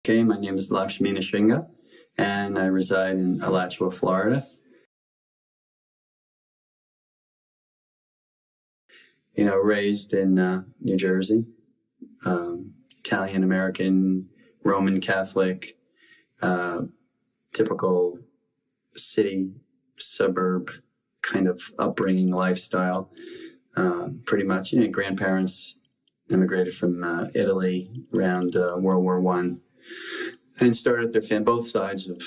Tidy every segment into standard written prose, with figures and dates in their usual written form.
Okay, my name is Laksmi Nrsimha, and I reside in Alachua, Florida. Raised in New Jersey, Italian American, Roman Catholic, typical city, suburb kind of upbringing lifestyle. Pretty much, grandparents immigrated from Italy around World War I. And started their family, both sides of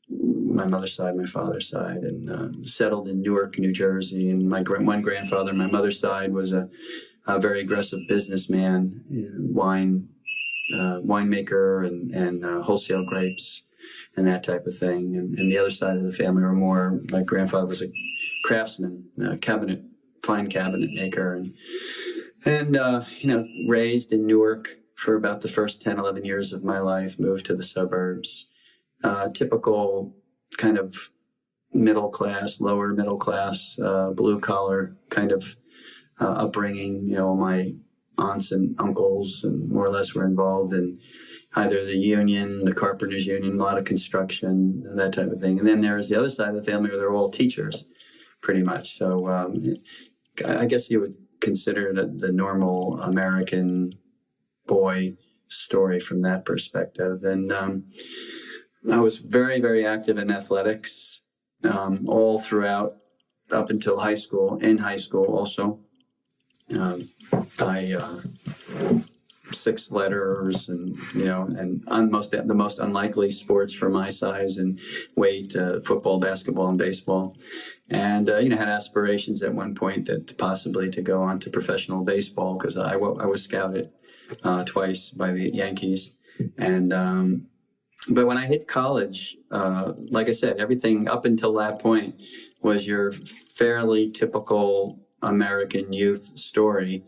my mother's side, my father's side, and settled in Newark, New Jersey. And my one grandfather on my mother's side was a very aggressive businessman, winemaker and wholesale grapes and that type of thing. And the other side of the family were more, my grandfather was a craftsman, fine cabinet maker, and raised in Newark for about the first 10, 11 years of my life, moved to the suburbs. Typical kind of middle class, lower middle class, blue collar kind of upbringing. My aunts and uncles and more or less were involved in either the union, the carpenters union, a lot of construction, that type of thing. And then there's the other side of the family where they're all teachers, pretty much. So I guess you would consider it the normal American boy story from that perspective. And I was very, very active in athletics all throughout, up until high school. In high school also, I 6 letters, and the most unlikely sports for my size and weight: football, basketball, and baseball. And had aspirations at one point that possibly to go on to professional baseball, because I was scouted twice by the Yankees. And but when I hit college, like I said, everything up until that point was your fairly typical American youth story.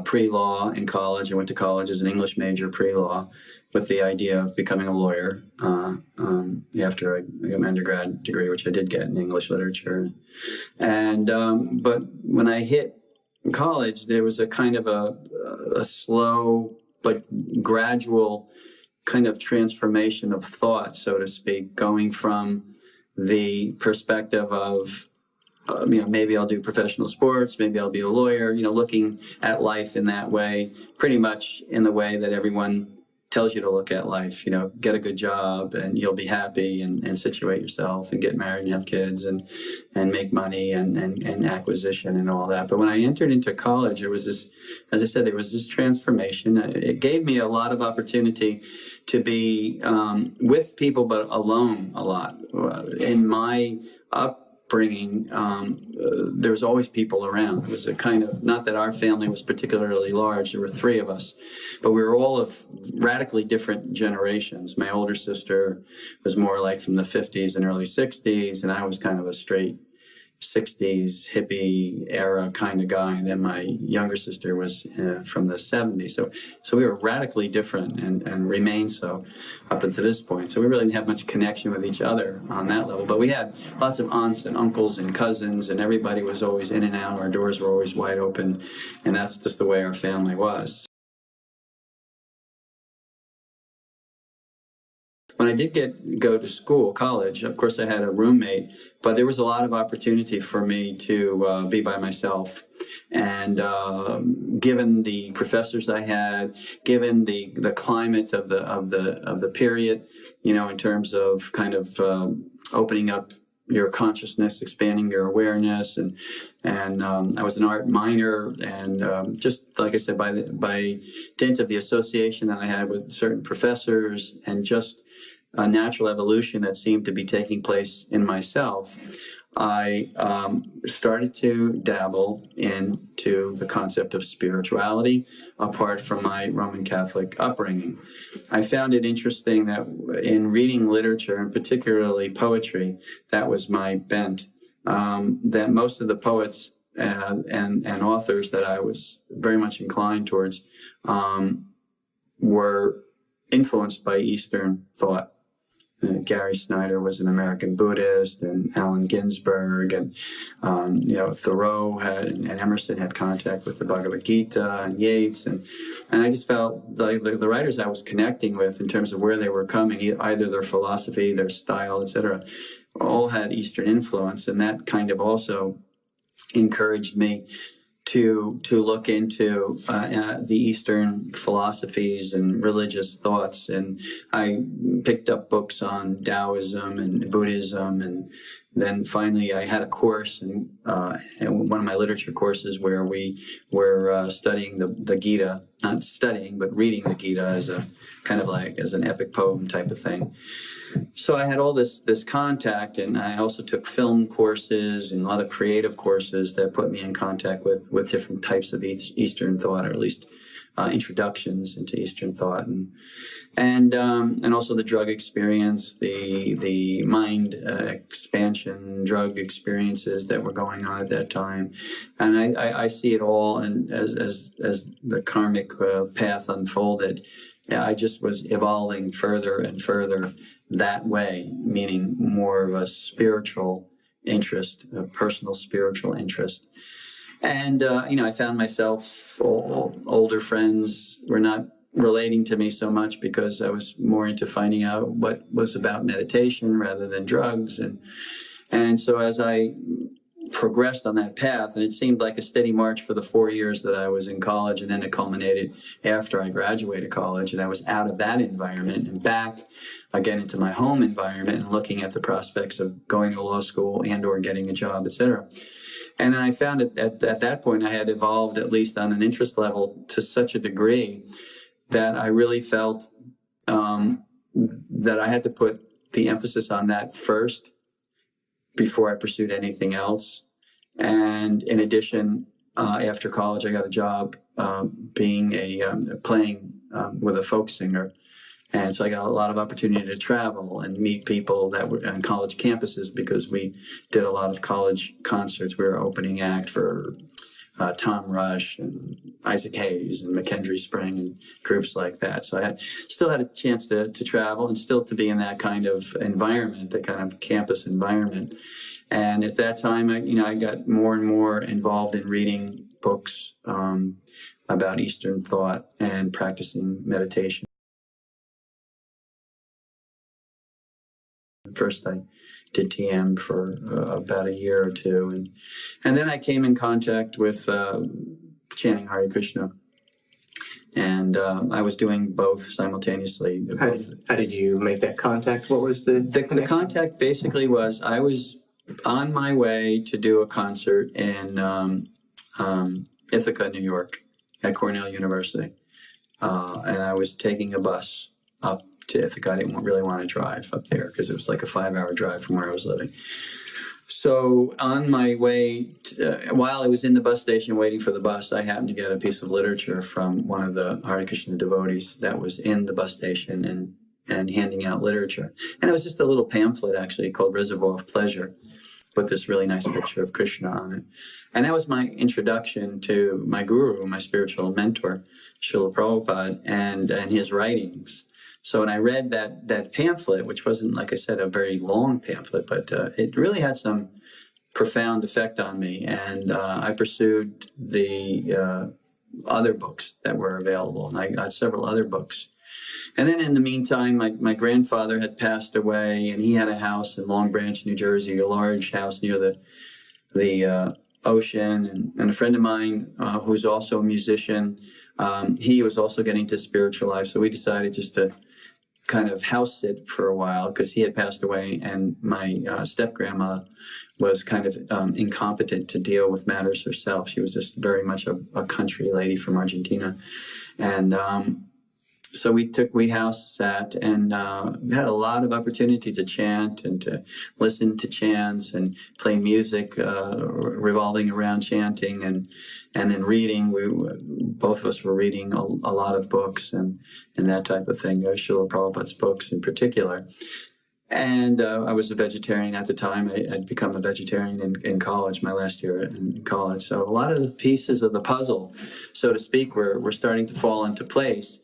Pre-law in college, I went to college as an English major, pre-law, with the idea of becoming a lawyer after I got my undergrad degree, which I did get in English literature. And but when I hit college, there was a kind of a slow but gradual kind of transformation of thought, so to speak, going from the perspective of maybe I'll do professional sports, maybe I'll be a lawyer, looking at life in that way, pretty much in the way that everyone tells you to look at life. Get a good job and you'll be happy, and situate yourself and get married and have kids and make money and acquisition and all that. But when I entered into college, there was this, as I said, there was this transformation. It gave me a lot of opportunity to be with people, but alone a lot. In my upbringing, there was always people around. It was a kind of, not that our family was particularly large, there were 3 of us, but we were all of radically different generations. My older sister was more like from the 50s and early 60s, and I was kind of a straight 60s hippie era kind of guy, and then my younger sister was from the 70s. So we were radically different and remained so up until this point. So we really didn't have much connection with each other on that level. But we had lots of aunts and uncles and cousins, and everybody was always in and out. Our doors were always wide open, and that's just the way our family was. When I did go to college, of course I had a roommate, but there was a lot of opportunity for me to be by myself. And given the professors I had, given the climate of the period, in terms of kind of opening up your consciousness, expanding your awareness, and I was an art minor, and just like I said, by dint of the association that I had with certain professors and just a natural evolution that seemed to be taking place in myself, I started to dabble into the concept of spirituality apart from my Roman Catholic upbringing. I found it interesting that in reading literature, and particularly poetry, that was my bent, that most of the poets and authors that I was very much inclined towards were influenced by Eastern thought. Gary Snyder was an American Buddhist, and Allen Ginsberg, and Thoreau and Emerson had contact with the Bhagavad Gita and Yeats, and I just felt the writers I was connecting with in terms of where they were coming, either their philosophy, their style, etc., all had Eastern influence, and that kind of also encouraged me to look into the Eastern philosophies and religious thoughts. And I picked up books on Taoism and Buddhism, and then finally I had a course, and one of my literature courses where we were studying the Gita, not studying, but reading the Gita as a kind of like as an epic poem type of thing. So I had all this contact, and I also took film courses and a lot of creative courses that put me in contact with different types of Eastern thought, or at least introductions into Eastern thought, and also the drug experience, the mind expansion drug experiences that were going on at that time, and I see it all, and as the karmic path unfolded. Yeah, I just was evolving further and further that way, meaning more of a spiritual interest, a personal spiritual interest. And, I found myself, older friends were not relating to me so much because I was more into finding out what was about meditation rather than drugs. And so as I progressed on that path, and it seemed like a steady march for the 4 years that I was in college, and then it culminated after I graduated college, and I was out of that environment and back again into my home environment and looking at the prospects of going to law school and or getting a job, etc. And then I found at that point I had evolved, at least on an interest level, to such a degree that I really felt that I had to put the emphasis on that first before I pursued anything else. And in addition, after college, I got a job playing with a folk singer. And so I got a lot of opportunity to travel and meet people that were on college campuses, because we did a lot of college concerts. We were opening act for Tom Rush and Isaac Hayes and McKendree Spring and groups like that. So I still had a chance to travel and still to be in that kind of environment, that kind of campus environment. And at that time, I got more and more involved in reading books about Eastern thought and practicing meditation. First, I did TM for about a year or two, and then I came in contact with chanting Hare Krishna, and I was doing both simultaneously. How did you make that contact? What was the contact? Basically, was I was on my way to do a concert in Ithaca, New York, at Cornell University, and I was taking a bus up to Ithaca. I didn't really want to drive up there because it was like a 5-hour drive from where I was living. So on my way, while I was in the bus station waiting for the bus, I happened to get a piece of literature from one of the Hare Krishna devotees that was in the bus station and handing out literature. And it was just a little pamphlet, actually, called Reservoir of Pleasure, with this really nice picture of Krishna on it. And that was my introduction to my guru, my spiritual mentor, Srila Prabhupada, and his writings. So when I read that pamphlet, which wasn't, like I said, a very long pamphlet, but it really had some profound effect on me. And I pursued the other books that were available, and I got several other books. And then in the meantime, my grandfather had passed away, and he had a house in Long Branch, New Jersey, a large house near the ocean. And a friend of mine who's also a musician, he was also getting to spiritual life. So we decided just to kind of house sit for a while, because he had passed away, and my step-grandma was kind of incompetent to deal with matters herself. She was just very much a country lady from Argentina. And so we house sat and we had a lot of opportunity to chant and to listen to chants and play music revolving around chanting, and then reading. Both of us were reading a lot of books and that type of thing, Srila Prabhupada's books in particular. And I was a vegetarian at the time. I'd become a vegetarian in college, my last year in college. So a lot of the pieces of the puzzle, so to speak, were starting to fall into place.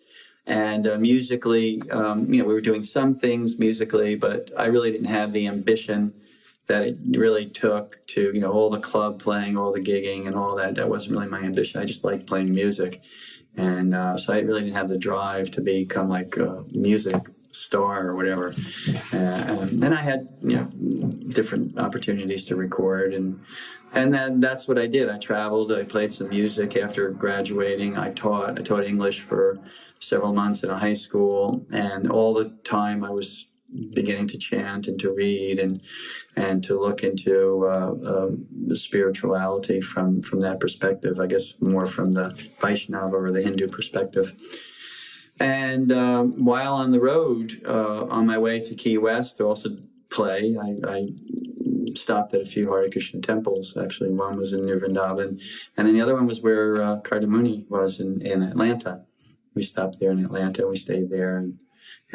And musically, we were doing some things musically, but I really didn't have the ambition that it really took to, all the club playing, all the gigging and all that. That wasn't really my ambition. I just liked playing music. And so I really didn't have the drive to become like a music star or whatever. And then I had, different opportunities to record. And then that's what I did. I traveled, I played some music after graduating. I taught English for several months in a high school. And all the time I was beginning to chant and to read and to look into the spirituality from that perspective, I guess more from the Vaishnava or the Hindu perspective. And while on the road, on my way to Key West to also play, I stopped at a few Hare Krishna temples. Actually, one was in New Vrindavan, and then the other one was where Kardamuni was in Atlanta. We stopped there in Atlanta. We stayed there and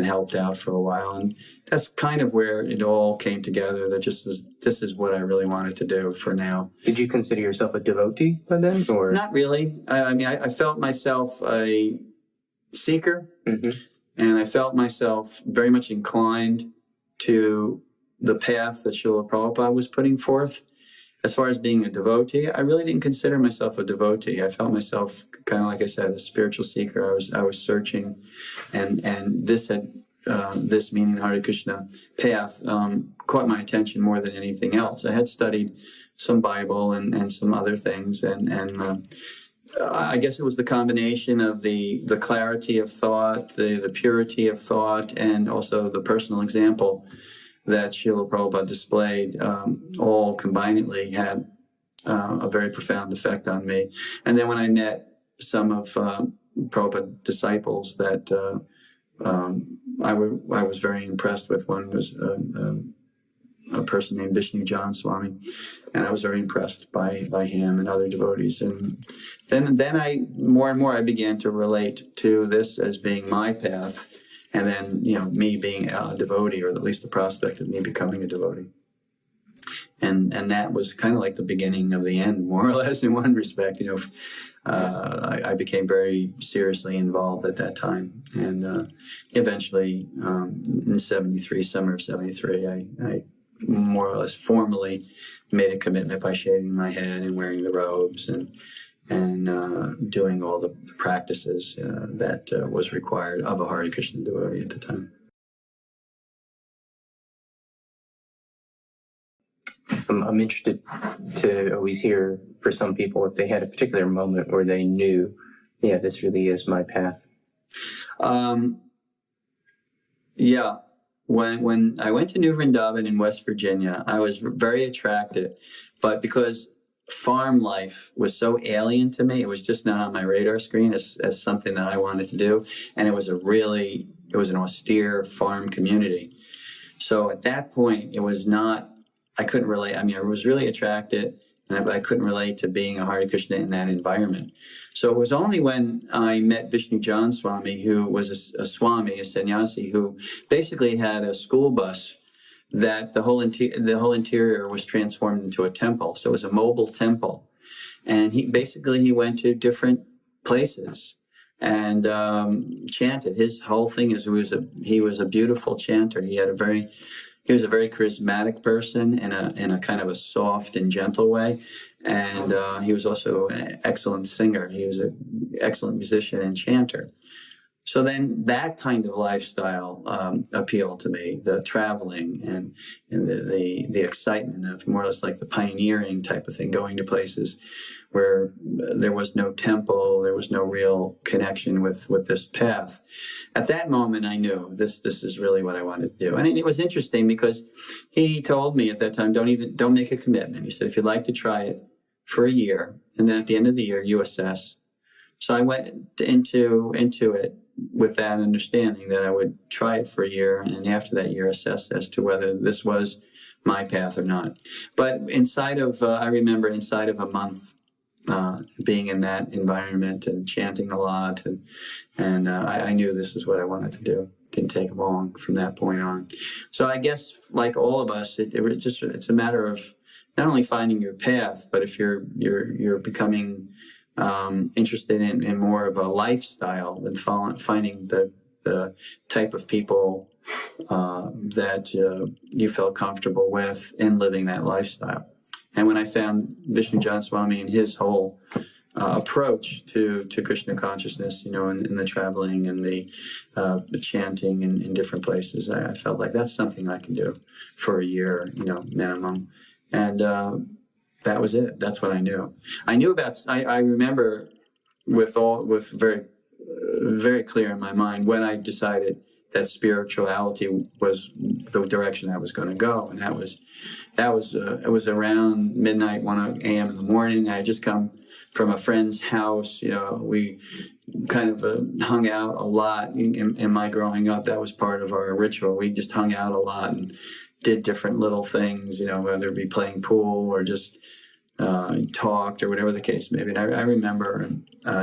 helped out for a while. And that's kind of where it all came together, that this is what I really wanted to do for now. Did you consider yourself a devotee by then? Or not really. I felt myself a seeker, and I felt myself very much inclined to the path that Srila Prabhupada was putting forth. As far as being a devotee, I really didn't consider myself a devotee. I felt myself kind of, like I said, a spiritual seeker. I was searching, and this had this meaning Hare Krishna path caught my attention more than anything else. I had studied some Bible and some other things, and I guess it was the combination of the clarity of thought, the purity of thought, and also the personal example that Srila Prabhupada displayed, all combinedly had a very profound effect on me. And then when I met some of Prabhupada disciples that I was very impressed with. One was a person named Vishnu John Swami, and I was very impressed by him and other devotees. And then I more and more I began to relate to this as being my path. And then, me being a devotee, or at least the prospect of me becoming a devotee. And that was kind of like the beginning of the end, more or less, in one respect. I became very seriously involved at that time. And eventually, in summer of 73, I more or less formally made a commitment by shaving my head and wearing the robes and doing all the practices that was required of a Hare Krishna devotee at the time. I'm interested to always hear for some people if they had a particular moment where they knew, yeah, this really is my path. Yeah. When I went to New Vrindavan in West Virginia, I was very attracted, but because farm life was so alien to me, it was just not on my radar screen as something that I wanted to do. And it was an austere farm community. So at that point, I couldn't relate. I was really attracted, but I couldn't relate to being a Hare Krishna in that environment. So it was only when I met Vishnu John Swami, who was a Swami, a sannyasi, who basically had a school bus that the whole interior was transformed into a temple. So it was a mobile temple. And he went to different places and chanted. His whole thing is he was a beautiful chanter. He was a very charismatic person in a kind of a soft and gentle way. And he was also an excellent singer. He was an excellent musician and chanter. So then that kind of lifestyle appealed to me, the traveling and the excitement of more or less like the pioneering type of thing, going to places where there was no temple, there was no real connection with this path. At that moment, I knew this is really what I wanted to do. And it was interesting because he told me at that time, don't make a commitment. He said, if you'd like to try it for a year, and then at the end of the year, you assess. So I went into it with that understanding that I would try it for a year, and after that year assess as to whether this was my path or not. But I remember inside of a month, being in that environment and chanting a lot, and I knew this is what I wanted to do. It didn't take long from that point on. So I guess, like all of us, it's a matter of not only finding your path, but if you're becoming interested in more of a lifestyle than finding the type of people that you felt comfortable with in living that lifestyle. And when I found Vishnu John Swami and his whole approach to Krishna consciousness, in the traveling and the chanting in different places, I felt like that's something I can do for a year, minimum. And that was it. That's what I knew. I remember with very, very clear in my mind when I decided that spirituality was the direction I was going to go, and it was around midnight, 1 a.m. in the morning. I had just come from a friend's house. We kind of hung out a lot in my growing up. That was part of our ritual. We just hung out a lot and did different little things, whether it be playing pool or just talked or whatever the case may be. And I remember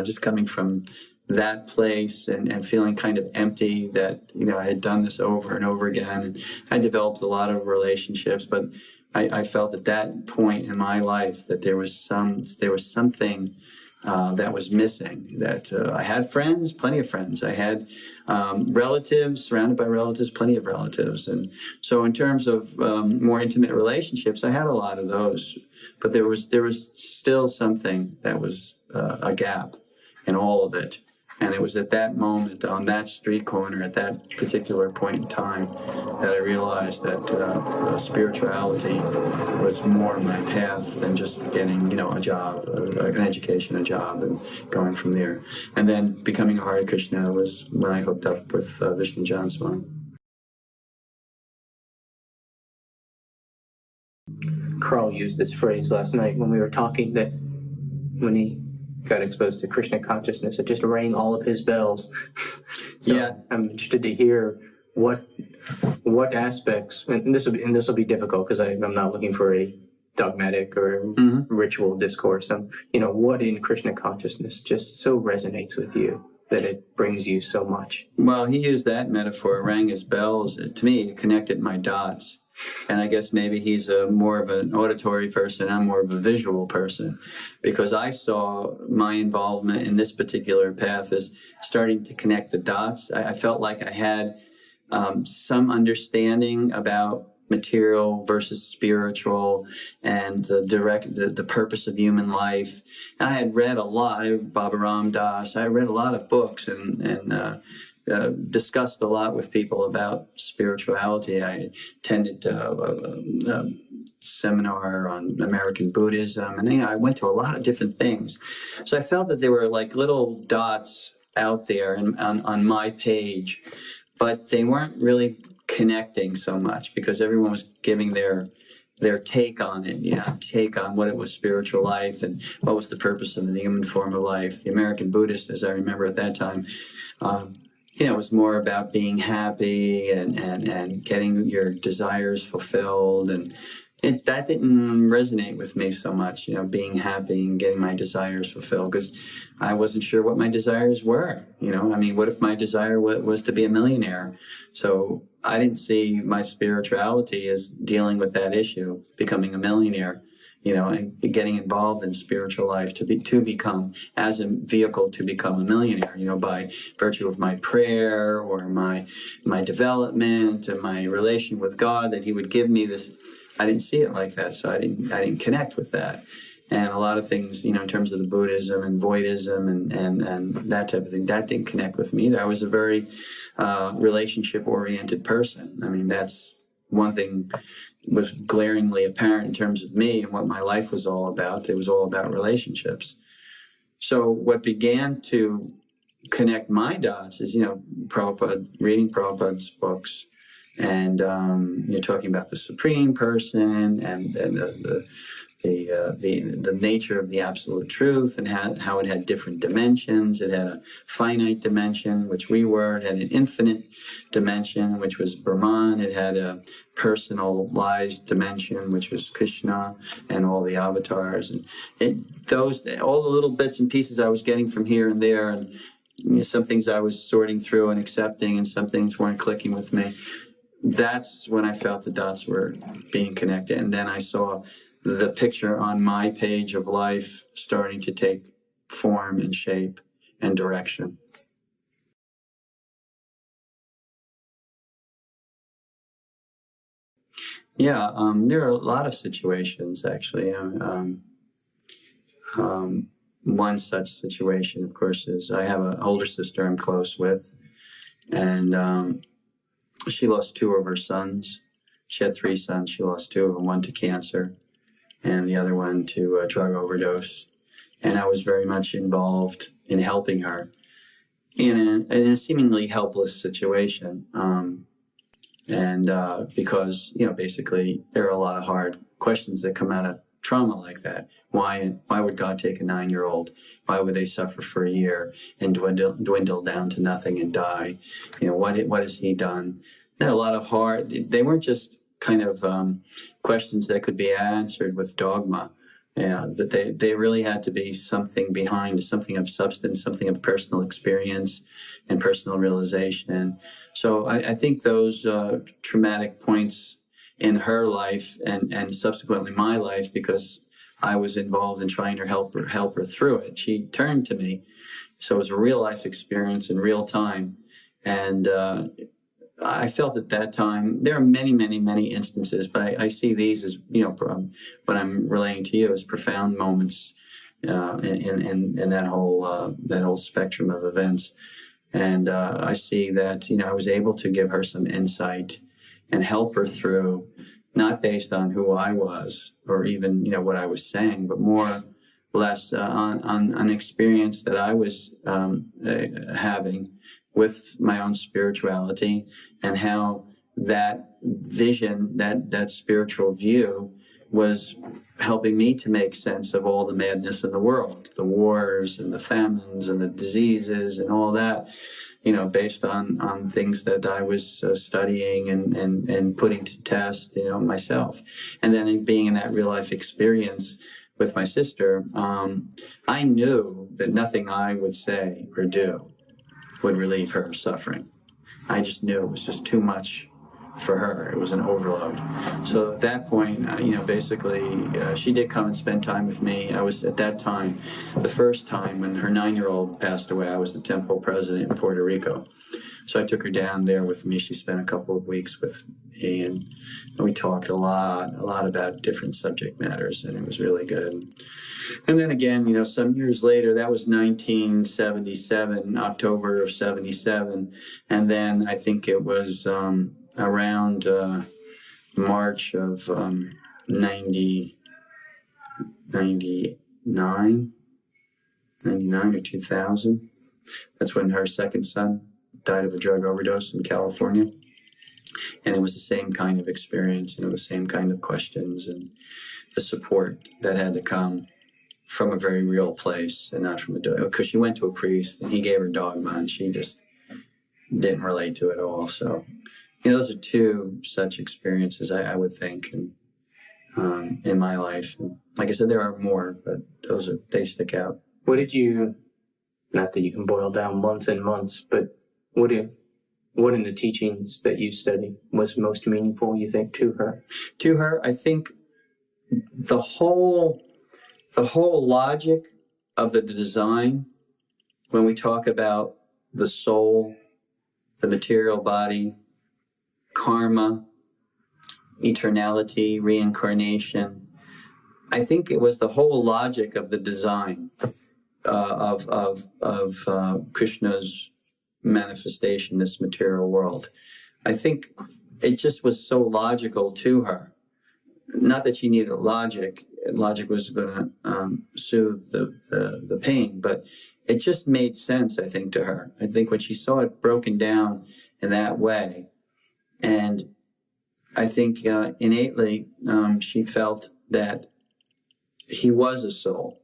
just coming from that place and feeling kind of empty that, I had done this over and over again. And I developed a lot of relationships, but I felt at that point in my life that there was something that was missing, that I had friends, plenty of friends. I had relatives, surrounded by relatives, plenty of relatives. And so in terms of more intimate relationships, I had a lot of those. But there was still something that was a gap in all of it. And it was at that moment, on that street corner, at that particular point in time, that I realized that spirituality was more my path than just getting, a job, an education, a job, and going from there. And then becoming a Hare Krishna was when I hooked up with Vishnu John Swami. Carl used this phrase last night when we were talking, that when he got exposed to Krishna consciousness, it just rang all of his bells. So yeah, I'm interested to hear what aspects, and this will be difficult because I'm not looking for a dogmatic or ritual discourse. What in Krishna consciousness just so resonates with you that it brings you so much? Well, he used that metaphor, rang his bells. To me, it connected my dots. And I guess maybe he's more of an auditory person. I'm more of a visual person, because I saw my involvement in this particular path as starting to connect the dots. I felt like I had some understanding about material versus spiritual and the purpose of human life. And I had read a lot, Baba Ram Das. I read a lot of books and discussed a lot with people about spirituality. I attended a seminar on American Buddhism, and I went to a lot of different things. So I felt that there were like little dots out there on my page, but they weren't really connecting so much because everyone was giving their take on it, take on what it was spiritual life and what was the purpose of the human form of life. The American Buddhist, as I remember at that time, it was more about being happy and getting your desires fulfilled. And that didn't resonate with me so much, being happy and getting my desires fulfilled, because I wasn't sure what my desires were. What if my desire was to be a millionaire? So I didn't see my spirituality as dealing with that issue, becoming a millionaire. And getting involved in spiritual life to become as a vehicle to become a millionaire, by virtue of my prayer or my development and my relation with God, that He would give me this. I didn't see it like that, so I didn't connect with that. And a lot of things, in terms of the Buddhism and Voidism and that type of thing, that didn't connect with me either. I was a very relationship-oriented person. That's one thing was glaringly apparent in terms of me and what my life was all about. It was all about relationships. So what began to connect my dots is, reading Prabhupada's books, and you're talking about the Supreme Person and the nature of the absolute truth, and how it had different dimensions. It had a finite dimension, which we were. It had an infinite dimension, which was Brahman. It had a personalized dimension, which was Krishna and all the avatars. And all the little bits and pieces I was getting from here and there, and some things I was sorting through and accepting, and some things weren't clicking with me. That's when I felt the dots were being connected. And then I saw the picture on my page of life starting to take form and shape and direction. Yeah, there are a lot of situations, actually. One such situation, of course, is I have an older sister I'm close with, and she lost two of her sons. She had three sons. She lost two of them, one to cancer and the other one to a drug overdose. And I was very much involved in helping her in a seemingly helpless situation. Because, basically there are a lot of hard questions that come out of trauma like that. Why would God take a 9-year-old? Why would they suffer for a year and dwindle down to nothing and die? What has he done? There are a lot of they weren't just kind of questions that could be answered with dogma. But they really had to be something behind, something of substance, something of personal experience and personal realization. So I think those traumatic points in her life and subsequently my life, because I was involved in trying to help her through it. She turned to me. So it was a real life experience in real time. And I felt at that time, there are many, many, many instances, but I see these as, what I'm relaying to you as profound moments in that whole spectrum of events. And I see that, I was able to give her some insight and help her through, not based on who I was or even, what I was saying, but more or less on an experience that I was having with my own spirituality, and how that vision, that spiritual view was helping me to make sense of all the madness in the world, the wars and the famines and the diseases and all that, based on things that I was studying and putting to test, myself. And then being in that real life experience with my sister, I knew that nothing I would say or do would relieve her suffering. I just knew it was just too much for her. It was an overload. So at that point, basically, she did come and spend time with me. I was, at that time, the first time when her 9-year-old passed away, I was the temple president in Puerto Rico. So I took her down there with me. She spent a couple of weeks with me, and we talked a lot about different subject matters, and it was really good. And then again, some years later, that was 1977, October of 77. And then I think it was around March of 99 or 2000. That's when her second son died of a drug overdose in California. And it was the same kind of experience, the same kind of questions and the support that had to come from a very real place and not from a dogma. Because she went to a priest and he gave her dogma and she just didn't relate to it at all. So, those are two such experiences I would think in my life. And like I said, there are more, but they stick out. What did you, not that you can boil down months and months, but what in the teachings that you studied was most meaningful, you think, to her? To her, I think the whole logic of the design, when we talk about the soul, the material body, karma, eternality, reincarnation, I think it was the whole logic of the design of Krishna's manifestation, this material world. I think it just was so logical to her. Not that she needed logic. Logic was going to soothe the pain, but it just made sense, I think, to her. I think when she saw it broken down in that way, and I think innately she felt that he was a soul,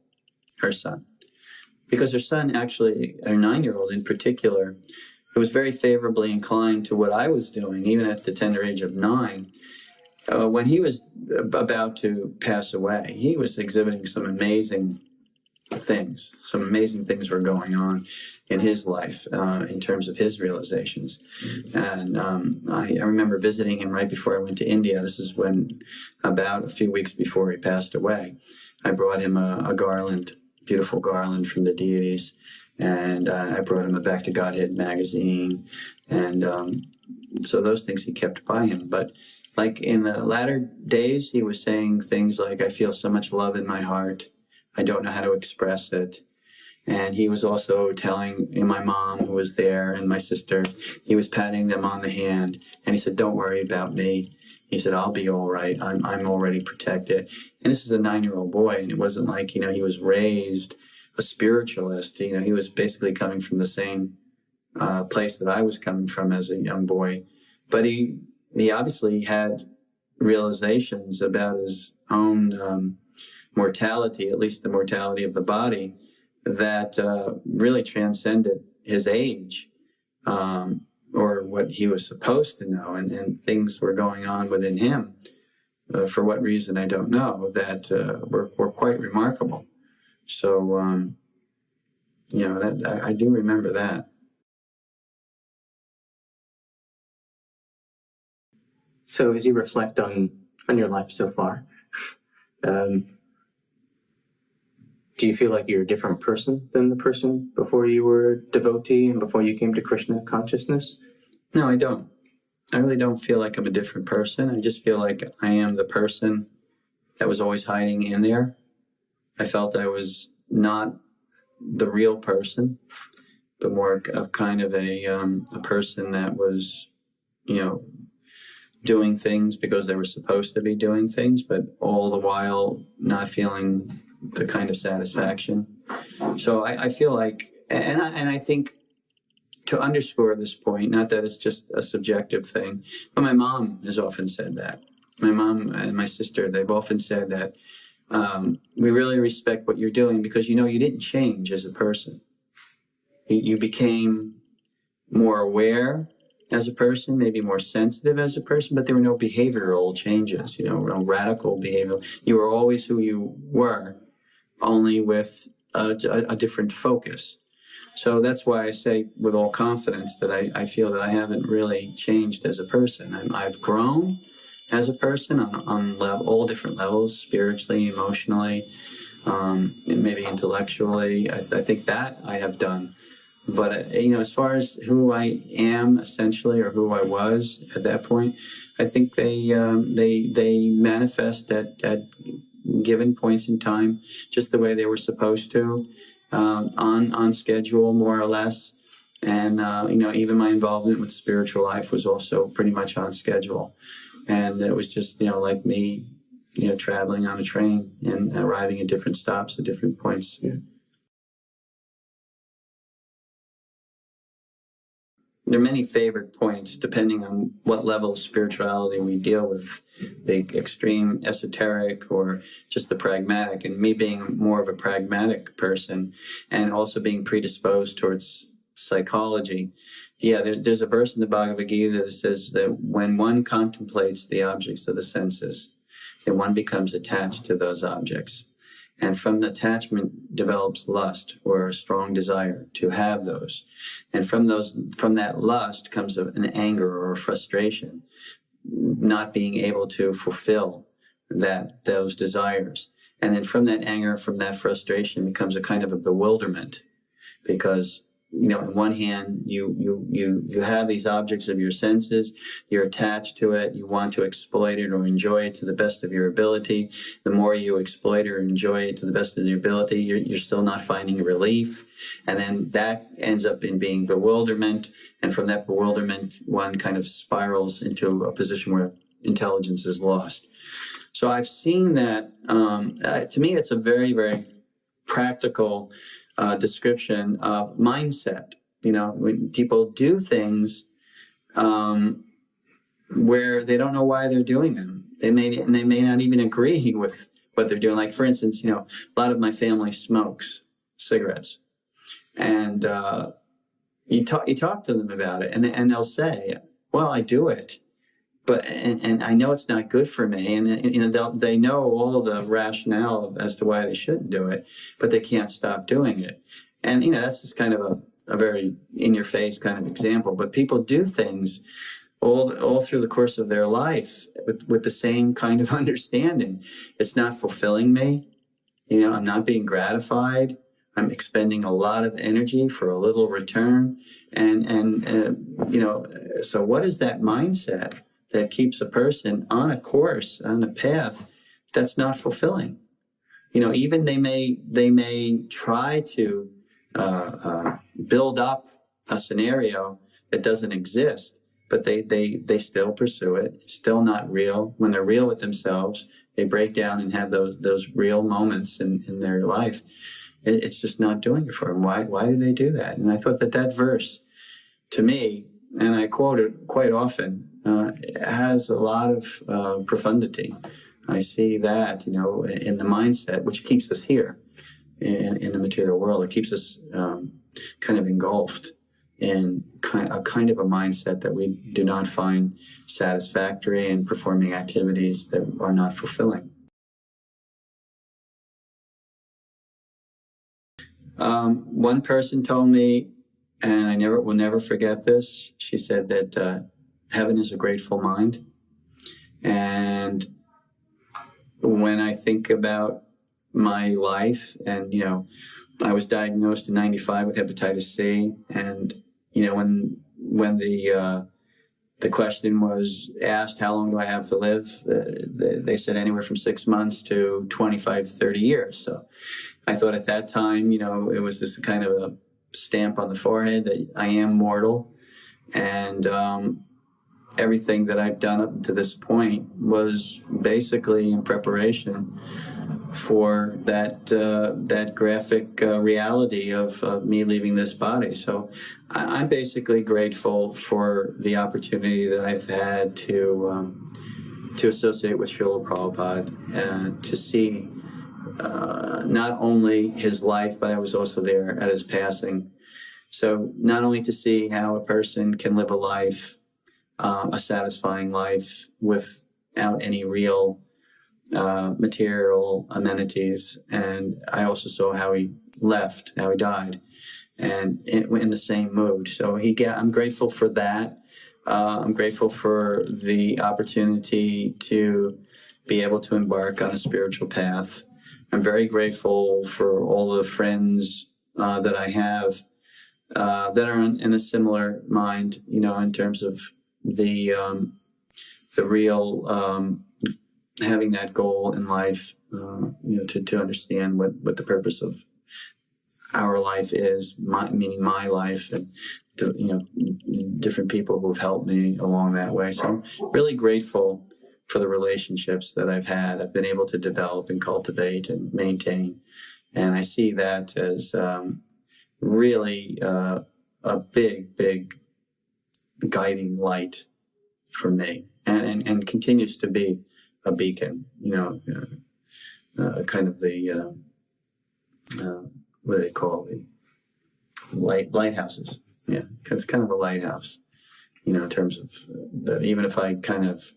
her son. Because her son, actually, her 9-year-old in particular, was very favorably inclined to what I was doing, even at the tender age of 9. When he was about to pass away, he was exhibiting some amazing things. Some amazing things were going on in his life in terms of his realizations. And I remember visiting him right before I went to India. This is when, about a few weeks before he passed away, I brought him a garland beautiful garland from the deities. And I brought him a Back to Godhead magazine. And so those things he kept by him. But like in the latter days, he was saying things like, I feel so much love in my heart. I don't know how to express it. And he was also telling my mom, who was there, and my sister, he was patting them on the hand. And he said, don't worry about me. He said, I'll be all right. I'm already protected. And this is a 9-year-old boy. And it wasn't like, he was raised a spiritualist. He was basically coming from the same place that I was coming from as a young boy. But he obviously had realizations about his own mortality, at least the mortality of the body, that really transcended his age, or what he was supposed to know. And things were going on within him, for what reason I don't know, that were quite remarkable. So, that I do remember that. So as you reflect on your life so far, do you feel like you're a different person than the person before you were a devotee and before you came to Krishna consciousness? No, I don't. I really don't feel like I'm a different person. I just feel like I am the person that was always hiding in there. I felt I was not the real person, but more of kind of a person that was, doing things because they were supposed to be doing things, but all the while not feeling the kind of satisfaction. So I feel like, and I think, to underscore this point, not that it's just a subjective thing, but my mom has often said that. My mom and my sister, they've often said that we really respect what you're doing because, you didn't change as a person. You became more aware as a person, maybe more sensitive as a person, but there were no behavioral changes, no radical behavior. You were always who you were, only with a different focus. So that's why I say with all confidence that I feel that I haven't really changed as a person. I've grown as a person on all different levels, spiritually, emotionally, and maybe intellectually. I think that I have done. But, as far as who I am essentially, or who I was at that point, I think they manifest at given points in time, just the way they were supposed to, on schedule, more or less. And, even my involvement with spiritual life was also pretty much on schedule. And it was just, like me, traveling on a train and arriving at different stops at different points. Yeah. There are many favorite points depending on what level of spirituality we deal with, the extreme esoteric or just the pragmatic. And me being more of a pragmatic person and also being predisposed towards psychology. Yeah, there's a verse in the Bhagavad Gita that says that when one contemplates the objects of the senses, then one becomes attached to those objects. And from the attachment develops lust, or a strong desire to have those. And from that lust comes an anger or a frustration, not being able to fulfill those desires. And then from that anger, from that frustration, becomes a kind of a bewilderment, because in one hand, you have these objects of your senses, you're attached to it, you want to exploit it or enjoy it to the best of your ability. The more you exploit or enjoy it to the best of your ability, you're still not finding relief. And then that ends up in being bewilderment. And from that bewilderment, one kind of spirals into a position where intelligence is lost. So I've seen that. To me, it's a very, very practical description of mindset. When people do things where they don't know why they're doing them, they may not even agree with what they're doing. Like, for instance, a lot of my family smokes cigarettes, and you talk to them about it, and they'll say, "Well, I do it, but and I know it's not good for me," and they know all the rationale as to why they shouldn't do it, but they can't stop doing it. And that's just kind of a very in-your-face kind of example. But people do things all through the course of their life with the same kind of understanding. It's not fulfilling me. I'm not being gratified. I'm expending a lot of energy for a little return. So what is that mindset that keeps a person on a course, on a path that's not fulfilling? Even they may try to build up a scenario that doesn't exist, but they still pursue it. It's still not real. When they're real with themselves, they break down and have those real moments in their life. It's just not doing it for them. Why do they do that? And I thought that verse, to me, and I quote it quite often, has a lot of profundity. I see that, in the mindset, which keeps us here in the material world. It keeps us kind of engulfed in a kind of a mindset that we do not find satisfactory in performing activities that are not fulfilling. One person told me, and I will never forget this, she said that heaven is a grateful mind. And when I think about my life, and I was diagnosed in '95 with hepatitis C, and when the question was asked, how long do I have to live? They said anywhere from 6 months to 25, 30 years. So I thought at that time, it was this kind of a stamp on the forehead that I am mortal, and everything that I've done up to this point was basically in preparation for that graphic reality of me leaving this body. So I'm basically grateful for the opportunity that I've had to associate with Srila Prabhupada and to see not only his life, but I was also there at his passing. So not only to see how a person can live a life, a satisfying life without any real material amenities, and I also saw how he left, how he died, and in the same mood. So I'm grateful for that. I'm grateful for the opportunity to be able to embark on a spiritual path. I'm very grateful for all the friends that I have that are in a similar mind, in terms of the real having that goal in life, to understand what the purpose of our life is, meaning my life, and different people who've helped me along that way. So I'm really grateful for the relationships that I've had. I've been able to develop and cultivate and maintain, and I see that as really a big guiding light for me, and continues to be a beacon, kind of the what do they call the lighthouses? Yeah, it's kind of a lighthouse, in terms of that. Even if I kind of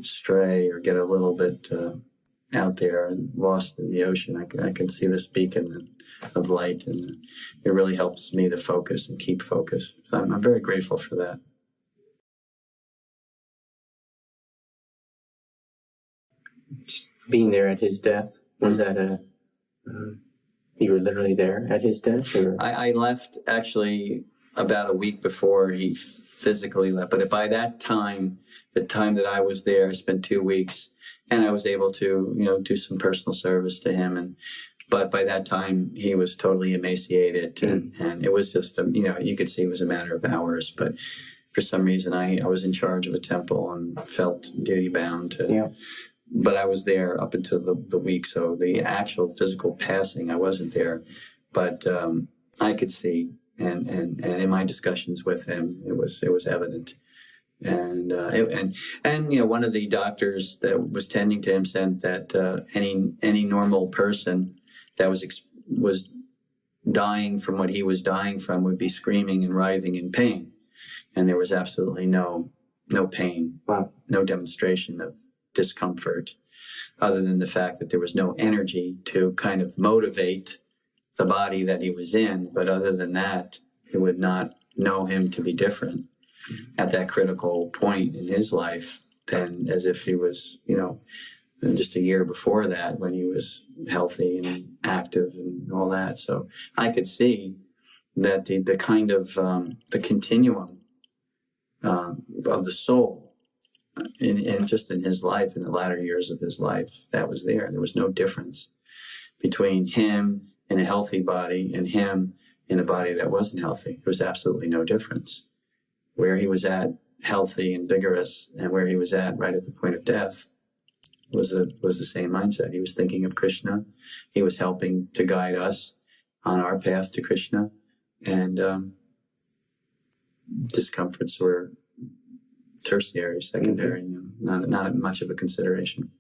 stray or get a little bit out there and lost in the ocean, I can see this beacon of light, and it really helps me to focus and keep focused. So I'm very grateful for that. Just being there at his death, was that you were literally there at his death? Or? I left actually about a week before he physically left, but by that time, the time that I was there, I spent 2 weeks, and I was able to do some personal service to him, but by that time he was totally emaciated, and it was just you could see it was a matter of hours. But for some reason I was in charge of a temple and felt duty bound to. Yeah. But I was there up until the week, so the actual physical passing, I wasn't there. But I could see, and in my discussions with him, it was evident. And one of the doctors that was tending to him said that any normal person that was dying from what he was dying from would be screaming and writhing in pain, and there was absolutely no pain, wow, no demonstration of discomfort, other than the fact that there was no energy to kind of motivate the body that he was in. But other than that, it would not know him to be different at that critical point in his life than as if he was, just a year before that when he was healthy and active and all that. So I could see that the kind of the continuum of the soul in just in his life, in the latter years of his life, that was there. There was no difference between him in a healthy body and him in a body that wasn't healthy. There was absolutely no difference. Where he was at, healthy and vigorous, and where he was at right at the point of death was the same mindset. He was thinking of Krishna. He was helping to guide us on our path to Krishna, and discomforts were tertiary, secondary, not much of a consideration.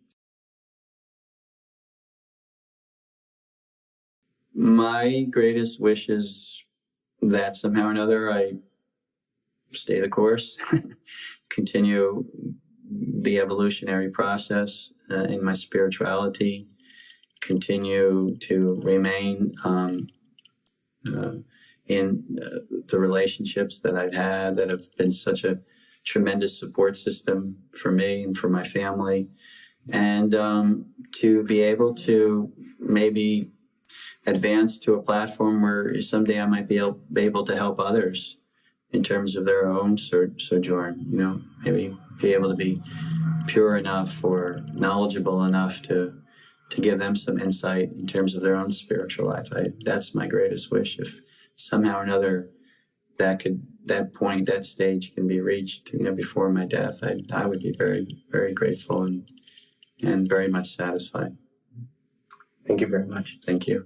My greatest wish is that somehow or another I stay the course, continue the evolutionary process in my spirituality, continue to remain in the relationships that I've had that have been such a tremendous support system for me and for my family, and to be able to maybe advance to a platform where someday I might be able to help others in terms of their own sojourn, maybe be able to be pure enough or knowledgeable enough to give them some insight in terms of their own spiritual life. That's my greatest wish. If somehow or another that stage can be reached, before my death, I would be very, very grateful and very much satisfied. Thank you very much. Thank you.